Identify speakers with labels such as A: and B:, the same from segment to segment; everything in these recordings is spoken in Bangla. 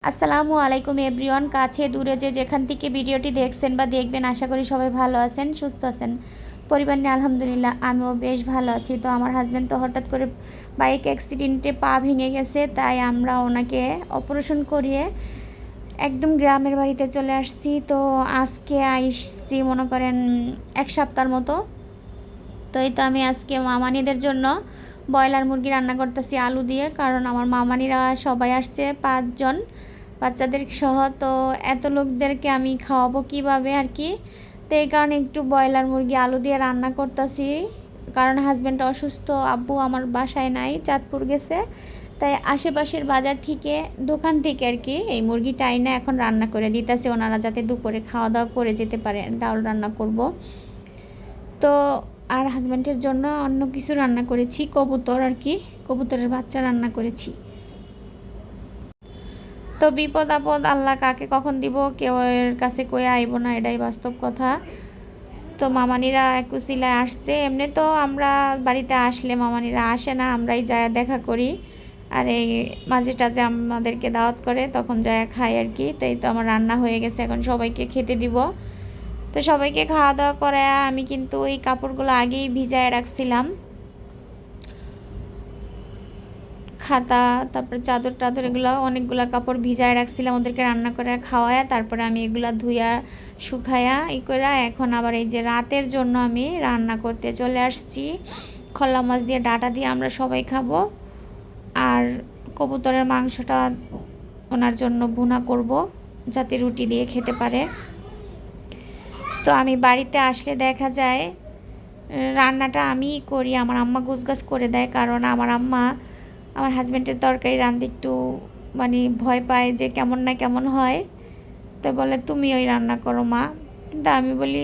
A: আসসালামু আলাইকুম এভরিওয়ান, কাছে দূরে যে যেখান থেকে ভিডিওটি দেখছেন বা দেখবেন, আশা করি সবাই ভালো আছেন, সুস্থ আছেন। পরিবার নিয়ে আলহামদুলিল্লাহ আমিও বেশ ভালো আছি। তো আমার হাজব্যান্ড তো হঠাৎ করে বাইক অ্যাক্সিডেন্টে পা ভেঙে গেছে, তাই আমরা ওনাকে অপারেশন করিয়ে একদম গ্রামের বাড়িতে চলে আসছি। তো আজকে আসছি মনে করেন এক সপ্তাহের মতো। তো এই তো আমি আজকে মামানিদের জন্য ব্রয়লার মুরগি রান্না করতেছি আলু দিয়ে, কারণ আমার মামানিরা সবাই আসছে 5 জন বাচ্চাদের সহ। তো এত লোকদেরকে আমি খাওয়াবো কিভাবে আর কি। তো এই কারণে একটু ব্রয়লার মুরগি আলু দিয়ে রান্না করতেছি, কারণ হাজব্যান্ড অসুস্থ, আব্বু আমার বাসায় নাই, চাঁদপুর গেছে। তাই আশেপাশের বাজার থেকে দোকান থেকে আর কি এই মুরগিটা আইনা এখন রান্না করে দিতেছে ওনারা, যাতে দুপুরে খাওয়া দাওয়া করে যেতে পারে। ডাল রান্না করব। তো আর হাজব্যান্ডের জন্য অন্য কিছু রান্না করেছি, কবুতর আর কি, কবুতরের বাচ্চা রান্না করেছি। তো বিপদ আপদ আল্লাহ কাকে কখন দিব, কেউ এর কাছে কয়ে আইব না, এটাই বাস্তব কথা। তো মামানিরা একুশিলায় আসছে। এমনি তো আমরা বাড়িতে আসলে মামানিরা আসে না, আমরাই যায় দেখা করি। আর এই মাঝে টাঝে আমাদেরকে দাওয়াত করে, তখন যায় খাই আর কি। তো এই তো আমার রান্না হয়ে গেছে, এখন সবাইকে খেতে দিব। তো সবাইকে খাওয়া দাওয়া করে আমি কিন্তু ওই কাপড়গুলো আগেই ভিজায় রাখছিলাম, খাতা তারপরে চাদর টাদর এগুলো অনেকগুলো কাপড় ভিজায় রাখছিলাম ওদেরকে রান্না করে খাওয়ায়। তারপরে আমি এগুলো ধুইয়া শুকায়া করে এখন আবার এই যে রাতের জন্য আমি রান্না করতে চলে আসছি। খোলা মাছ দিয়ে ডাটা দিয়ে আমরা সবাই খাবো। আর কবুতরের মাংসটা ওনার জন্য ভুনা করব, যাতে রুটি দিয়ে খেতে পারে। তো আমি বাড়িতে আসলে দেখা যায় রান্নাটা আমিই করি, আমার আম্মা গোছগাছ করে দেয়, কারণ আমার আম্মা আমার হাজব্যান্ডের তরকারি রাঁধতে একটু মানে ভয় পায় যে কেমন না কেমন হয়। তো বলে তুমি ওই রান্না করো মা। কিন্তু আমি বলি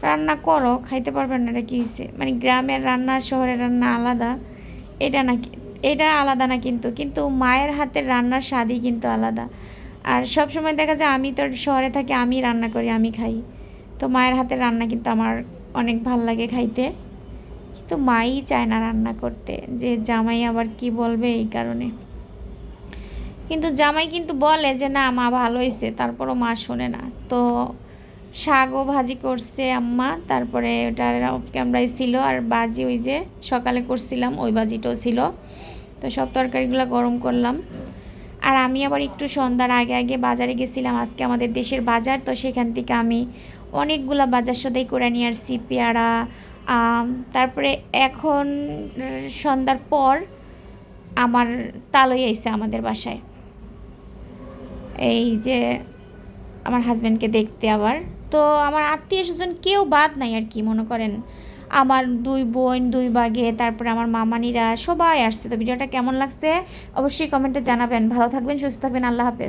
A: রান্না করো, খাইতে পারবেন না, এটা কী হয়েছে? মানে গ্রামের রান্না শহরের রান্না আলাদা, এটা না, এটা আলাদা না, কিন্তু কিন্তু মায়ের হাতের রান্নার স্বাদই কিন্তু আলাদা। আর সব সময় দেখা যায় আমি তো শহরে থাকি, আমি রান্না করি, আমি খাই। তো মায়ের হাতের রান্না কিন্তু আমার অনেক ভাল লাগে খাইতে। তো মাই চায় না রান্না করতে, যে জামাই আবার কি বলবে এই কারণে। কিন্তু জামাই কিন্তু বলে যে না মা ভালো হয়েছে, তারপরও মা শোনে না। তো শাকও ভাজি করছে আম্মা, তারপরে ওটা অফ ক্যামেরায় ছিল, আর বাজি ওই যে সকালে করছিলাম ওই বাজিটাও ছিল। তো সব তরকারিগুলো গরম করলাম। আর আমি আবার একটু সন্ধ্যার আগে আগে বাজারে গেছিলাম, আজকে আমাদের দেশের বাজার। তো সেখান থেকে আমি অনেকগুলো বাজার সদাই করে নিয়ে আসছি, পেয়ারা, আম। তারপরে এখন সন্ধ্যার পর আমার তালই আইছে আমাদের বাসায়, এই যে আমার হাজব্যান্ডকে দেখতে আবার। তো আমার আত্মীয় স্বজন কেউ বাদ নাই আর কি, মনে করেন আমার 2 বোন 2 বাগে, তারপরে আমার মামানিরা সবাই আসছে। তো ভিডিওটা কেমন লাগছে অবশ্যই কমেন্টে জানাবেন। ভালো থাকবেন, সুস্থ থাকবেন, আল্লাহ হাফেজ।